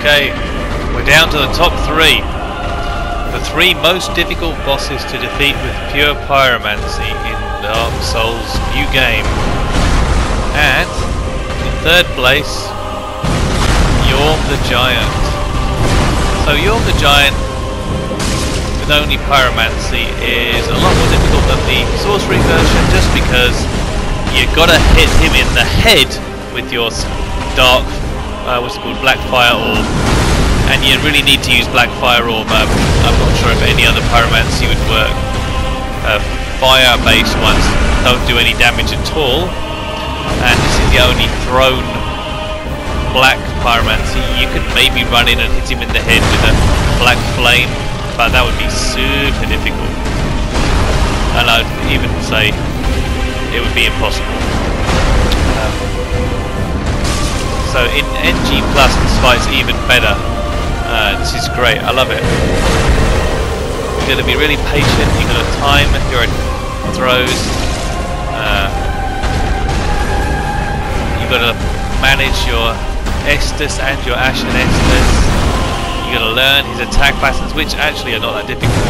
Okay, we're down to the top 3. The 3 most difficult bosses to defeat with pure pyromancy in Dark Souls new game. And in 3rd place, Yorm the Giant. So Yorm the Giant with only pyromancy is a lot more difficult than the sorcery version, just because you gotta hit him in the head with your dark, what's it called, black fire orb, and you really need to use black fire orb. I'm not sure if any other pyromancy would work. Fire based ones don't do any damage at all, and this is the only thrown black pyromancy. You could maybe run in and hit him in the head with a black flame, but that would be super difficult, and I'd even say it would be impossible. So in NG Plus this fight's even better. This is great, I love it. You've got to be really patient, you've got to time your throws, you've got to manage your Estus and your Ashen Estus. You've got to learn his attack patterns, which actually are not that difficult,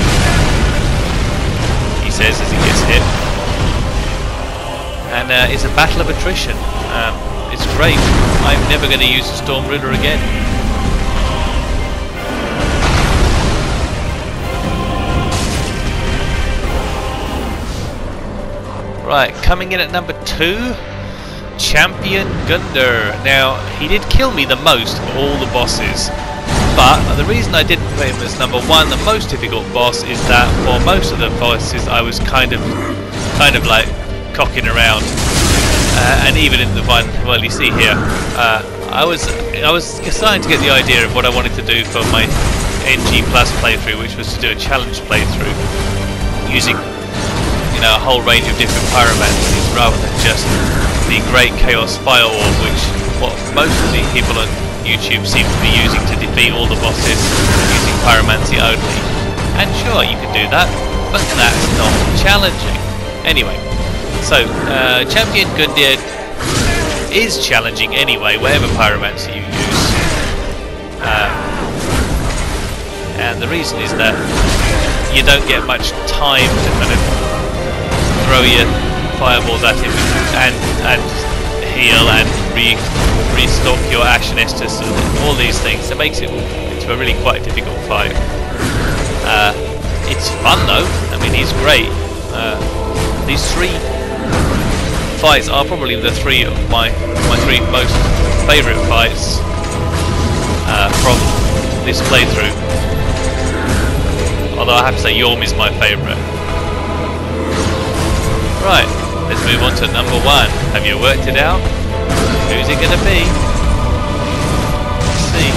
he says as he gets hit. And it's a battle of attrition. It's great. I'm never going to use the Storm Ruler again. Right, coming in at number 2, Champion Gonder. Now, he did kill me the most of all the bosses, but the reason I didn't put him as number 1, the most difficult boss, is that for most of the bosses I was kind of like cocking around. And even in the one, well, you see here, I was starting to get the idea of what I wanted to do for my NG Plus playthrough, which was to do a challenge playthrough using, you know, a whole range of different pyromancies rather than just the Great Chaos Fire Orb, which what most of the people on YouTube seem to be using to defeat all the bosses using pyromancy only. And sure, you can do that, but that's not challenging. Anyway. So, Champion Gonder is challenging anyway, whatever pyromancy you use. And the reason is that you don't get much time to kind of throw your fireballs at him and heal and restock your Ashen Estus and all these things. It makes it into a really quite difficult fight. It's fun though, I mean, he's great. These 3 fights are probably the 3 of my 3 most favourite fights from this playthrough. Although I have to say Yorm is my favourite. Right, let's move on to number 1. Have you worked it out? Who's it going to be? Let's see.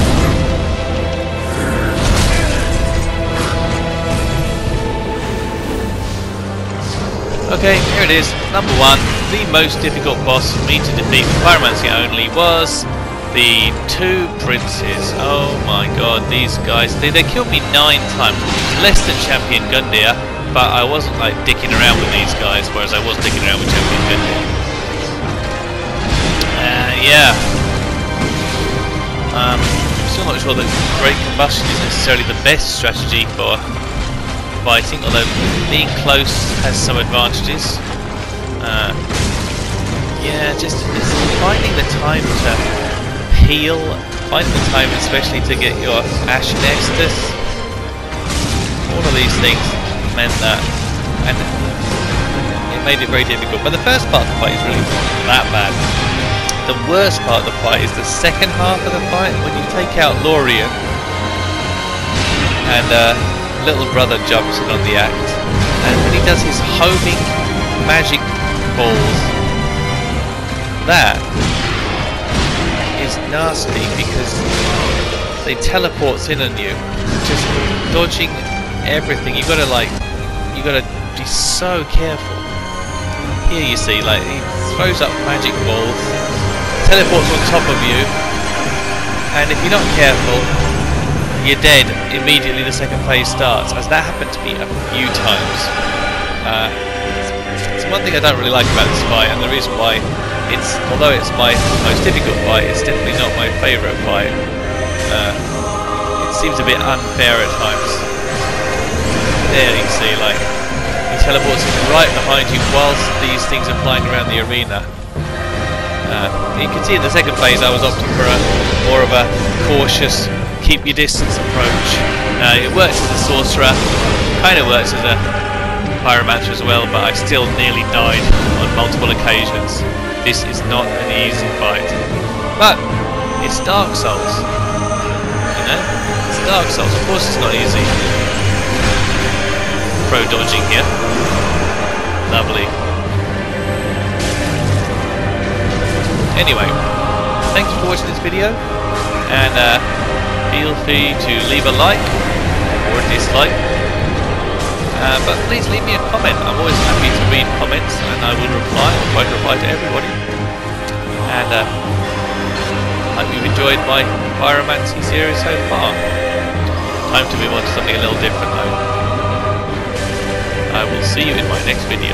Okay, here it is. Number 1, the most difficult boss for me to defeat with pyromancy only was the 2 princes. Oh my god, these guys, they killed me 9 times. Less than Champion Gonder, but I wasn't like dicking around with these guys, whereas I was dicking around with Champion Gonder. Yeah. I'm still not sure that Great Combustion is necessarily the best strategy for fighting, although being close has some advantages. Yeah, just finding the time to heal, finding the time especially to get your Ashen Estus. All of these things meant that, and it made it very difficult. But the first part of the fight is really not that bad. The worst part of the fight is the second half of the fight, when you take out Lorien and little brother jumps in on the act, and when he does his homing magic balls, that is nasty because they teleports in on you, just dodging everything. You gotta be so careful. Here you see, like, he throws up magic balls, teleports on top of you, and if you're not careful, you're dead immediately the second phase starts, as that happened to me a few times. It's one thing I don't really like about this fight, and the reason why although it's my most difficult fight, it's definitely not my favourite fight. it seems a bit unfair at times. There you see, like, he teleports right behind you whilst these things are flying around the arena. You can see in the second phase I was opting for more of a cautious, keep your distance approach. It works as a sorcerer, kind of works as a pyromancer as well, but I still nearly died on multiple occasions. This is not an easy fight. But it's Dark Souls. You know? It's Dark Souls. Of course it's not easy. Pro dodging here. Lovely. Anyway, thanks for watching this video, and feel free to leave a like or a dislike, but please leave me a comment. I'm always happy to read comments, and I will reply. I'll try to reply to everybody. And I hope you've enjoyed my Pyromancy series so far. Time to move on to something a little different though. I will see you in my next video.